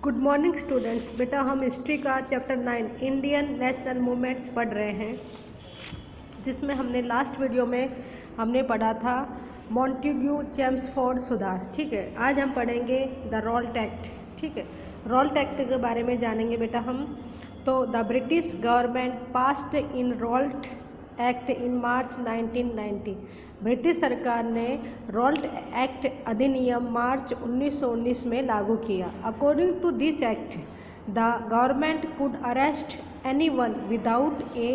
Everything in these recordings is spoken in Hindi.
Good morning students. बेटा हम हिस्ट्री का चैप्टर 9 इंडियन नेशनल मूवमेंट्स पढ़ रहे हैं, जिसमें हमने लास्ट वीडियो में हमने पढ़ा था मॉन्टेग्यू चेम्सफोर्ड सुधार। ठीक है, आज हम पढ़ेंगे द रॉल्ट एक्ट। ठीक है, रॉल्ट एक्ट के बारे में जानेंगे बेटा हम। तो the British government passed in Raoult act in March 1990। British सरकार ने रॉल्ट एक्ट अधिनियम मार्च 1919 में लागू किया। According to this act the government could arrest anyone without a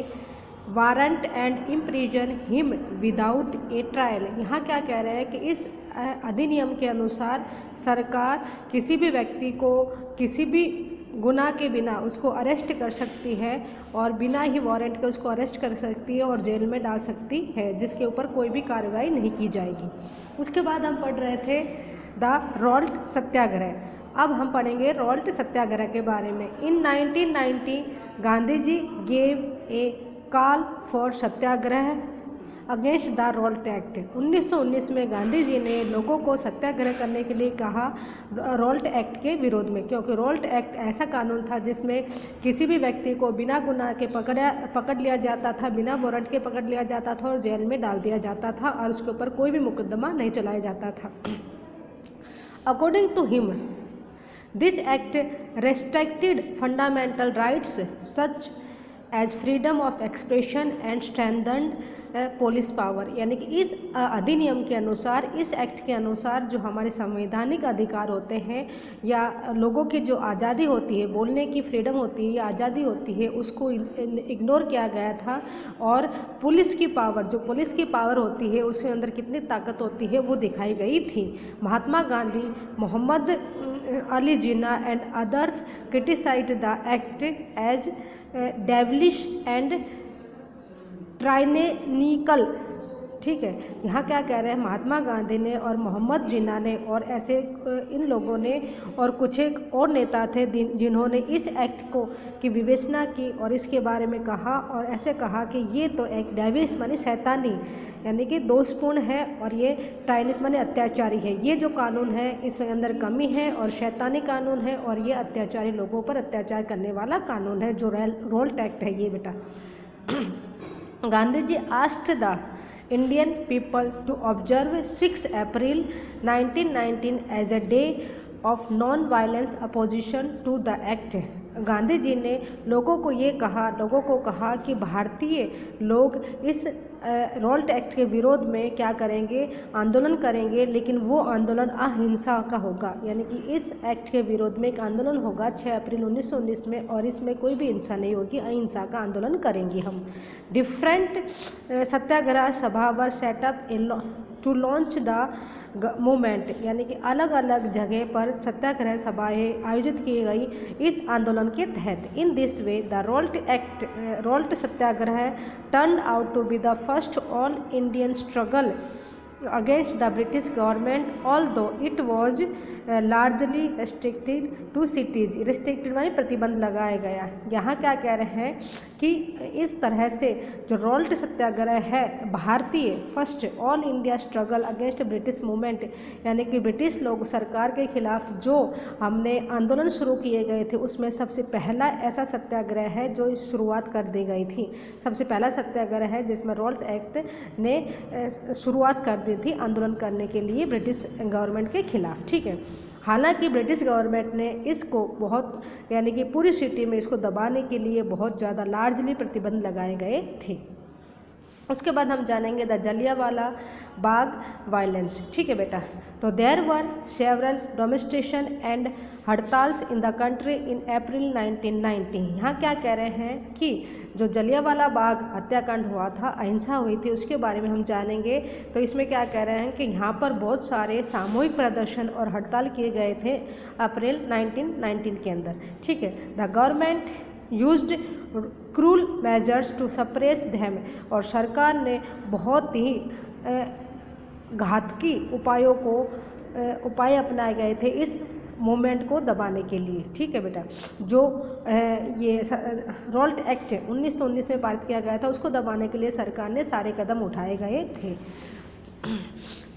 warrant and imprison him without a trial. यहाँ क्या कह रहे हैं कि इस अधिनियम के अनुसार सरकार किसी भी व्यक्ति को किसी भी गुनाह के बिना उसको अरेस्ट कर सकती है और बिना ही वारंट के उसको अरेस्ट कर सकती है और जेल में डाल सकती है, जिसके ऊपर कोई भी कार्रवाई नहीं की जाएगी। उसके बाद हम पढ़ रहे थे द रॉल्ट सत्याग्रह। अब हम पढ़ेंगे रॉल्ट सत्याग्रह के बारे में। In 1990 Gandhi ji gave a call for satyagraha against the Rowlatt Act. 1919 में गांधी जी ने लोगों को सत्याग्रह करने के लिए कहा रॉल्ट एक्ट के विरोध में, क्योंकि रॉल्ट एक्ट ऐसा कानून था जिसमें किसी भी व्यक्ति को बिना गुनाह के पकड़ लिया जाता था, बिना वारंट के पकड़ लिया जाता था और जेल में डाल दिया जाता था और उसके ऊपर कोई भी मुकदमा नहीं चलाया जाता था। According to him this act restricted fundamental rights such as freedom of expression and strengthened police power. यानी कि इस अधिनियम के अनुसार, इस एक्ट के अनुसार जो हमारे संवैधानिक अधिकार होते हैं या लोगों की जो आज़ादी होती है, बोलने की फ्रीडम होती है या आज़ादी होती है, उसको इग्नोर किया गया था। और पुलिस की पावर, जो पुलिस की पावर होती है उसके अंदर कितनी ताकत होती है वो दिखाई गई थी। Mahatma Gandhi, Mohammad Ali Jinnah and others criticised the act as devilish and tyrannical. ठीक है, यहाँ क्या कह रहे हैं, महात्मा गांधी ने और मोहम्मद जिन्ना ने और ऐसे इन लोगों ने और कुछ एक और नेता थे जिन्होंने इस एक्ट को की विवेचना की और इसके बारे में कहा और ऐसे कहा कि ये तो एक डेविश मानी शैतानी यानी कि दोषपूर्ण है और ये टायरेनिक मानी अत्याचारी है। ये जो कानून है इसके अंदर कमी है और शैतानी कानून है और ये अत्याचारी लोगों पर अत्याचार करने वाला कानून है जो रॉल्ट एक्ट है ये बेटा। Gandhi ji asked the Indian people to observe 6 April 1919 as a day of non violence opposition to the act. Gandhi ji ने लोगों को कहा कि भारतीय लोग इस रॉल्ट एक्ट के विरोध में क्या करेंगे, आंदोलन करेंगे, लेकिन वो आंदोलन अहिंसा का होगा। यानी कि इस एक्ट के विरोध में एक आंदोलन होगा 6 अप्रैल 1919 में और इसमें कोई भी हिंसा नहीं होगी, अहिंसा का आंदोलन करेंगे हम। Different Satyagraha Sabha were set up to launch the movement. यानी कि अलग अलग जगह पर सत्याग्रह सभाएं आयोजित की गई इस आंदोलन के तहत। In this way the Rowlatt Satyagraha turn out to be the first all Indian struggle against the British government although it was largely restricted to cities. Restricted मानी प्रतिबंध लगाया गया। यहाँ क्या कह रहे हैं कि इस तरह से जो रॉल्ट सत्याग्रह है भारतीय first all India struggle against British movement, यानी कि ब्रिटिश लोग सरकार के खिलाफ जो हमने आंदोलन शुरू किए गए थे उसमें सबसे पहला ऐसा सत्याग्रह है जो शुरुआत कर दी गई थी। सबसे पहला सत्याग्रह है जिसमें रॉल्ट एक्ट ने शुरुआत कर दी थी आंदोलन करने के लिए ब्रिटिश गवर्नमेंट के खिलाफ। ठीक है, हालांकि ब्रिटिश गवर्नमेंट ने इसको बहुत यानी कि पूरी सिटी में इसको दबाने के लिए बहुत ज़्यादा लार्जली प्रतिबंध लगाए गए थे। उसके बाद हम जानेंगे द जलियांवाला बाग वायलेंस। ठीक है बेटा, तो there were several demonstration and hartals in the country in April 1990। यहाँ क्या कह रहे हैं कि जो जलियांवाला बाग हत्याकांड हुआ था, अहिंसा हुई थी, उसके बारे में हम जानेंगे। तो इसमें क्या कह रहे हैं कि यहाँ पर बहुत सारे सामूहिक प्रदर्शन और हड़ताल किए गए थे अप्रैल 1919 के अंदर। ठीक है, the government used cruel measures to suppress them. और सरकार ने बहुत ही घातकी उपाय अपनाए गए थे इस मूवमेंट को दबाने के लिए। ठीक है बेटा, जो ये रॉल्ट एक्ट 1919 में पारित किया गया था उसको दबाने के लिए सरकार ने सारे कदम उठाए गए थे।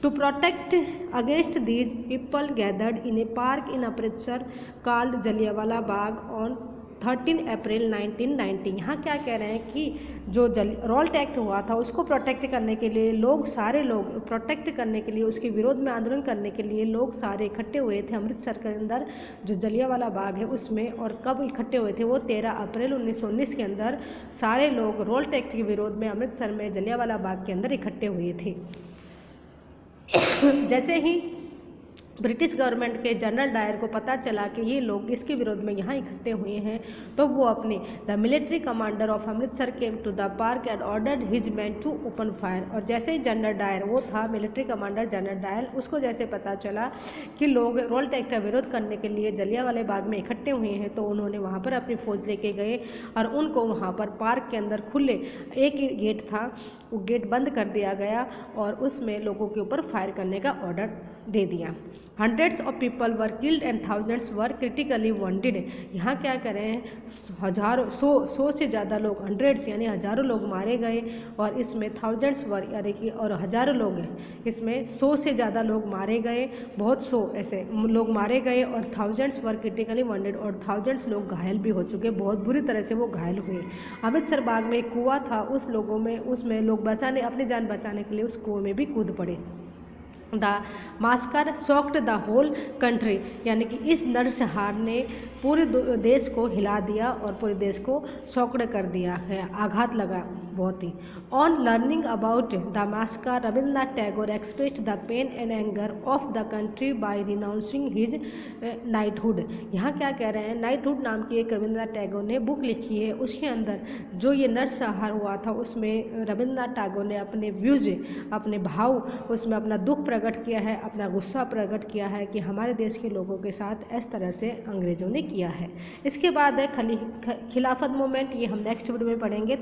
To protect against these, people gathered in a park in Amritsar called Jallianwala Bagh on 13 अप्रैल 1990। यहाँ क्या कह रहे हैं कि जो रॉल्ट एक्ट हुआ था उसको प्रोटेक्ट करने के लिए सारे लोग प्रोटेक्ट करने के लिए, उसके विरोध में आंदोलन करने के लिए लोग सारे इकट्ठे हुए थे अमृतसर के अंदर जो जलियांवाला बाग है उसमें। और कब इकट्ठे हुए थे? वो 13 अप्रैल 1919 के अंदर सारे लोग रॉल्ट एक्ट के विरोध में अमृतसर में जलियांवाला बाग के अंदर इकट्ठे हुए थे। जैसे ही ब्रिटिश गवर्नमेंट के जनरल डायर को पता चला कि ये लोग इसके विरोध में यहाँ इकट्ठे हुए हैं, तो वो अपने the military commander of Amritsar came to the park and ordered his man to open fire. और जैसे ही जनरल डायर, वो था मिलिट्री कमांडर जनरल डायर, उसको जैसे पता चला कि लोग रॉल्ट एक्ट का विरोध करने के लिए जलियांवाले बाग में इकट्ठे हुए हैं, तो उन्होंने वहाँ पर अपनी फौज लेके गए और उनको वहाँ पर पार्क के अंदर खुले एक ही गेट था, वो गेट बंद कर दिया गया और उसमें लोगों के ऊपर फायर करने का ऑर्डर दे दिया। Hundreds of people were killed and thousands were critically wanted. यहाँ क्या करें, हजारों सौ से ज़्यादा लोग, हंड्रेड्स यानी हज़ारों लोग मारे गए और इसमें थाउजेंड्स वर यानी कि और हज़ारों लोग हैं, इसमें 100 से ज़्यादा लोग मारे गए, बहुत 100 ऐसे लोग मारे गए और थाउजेंड्स वर क्रिटिकली वॉन्टेड और थाउजेंड्स लोग घायल भी हो चुके, बहुत बुरी तरह से वो घायल हुए। अमृतसर बाग में एक कुआं था, उसमें लोग अपनी जान बचाने के लिए उस कुएं में भी कूद पड़े। The massacre shocked the whole country, यानी कि इस नरसंहार ने पूरे देश को हिला दिया और पूरे देश को शॉक्ड कर दिया है, आघात लगा बहुत ही। On learning about the massacre, Rabindranath Tagore expressed the pain and anger of the country by renouncing his knighthood. यहाँ क्या कह रहे हैं, नाइटहुड नाम की एक रविंद्रनाथ टैगोर ने बुक लिखी है, उसके अंदर जो ये नरसंहार हुआ था उसमें रविंद्रनाथ टैगोर ने अपने व्यूज, अपने भाव, उसमें अपना दुख प्रकट किया है, अपना गुस्सा प्रकट किया है कि हमारे देश के लोगों के साथ इस तरह से अंग्रेज़ों ने किया है। इसके बाद है खिलाफत मूवमेंट, ये हम नेक्स्ट वीडियो में पढ़ेंगे।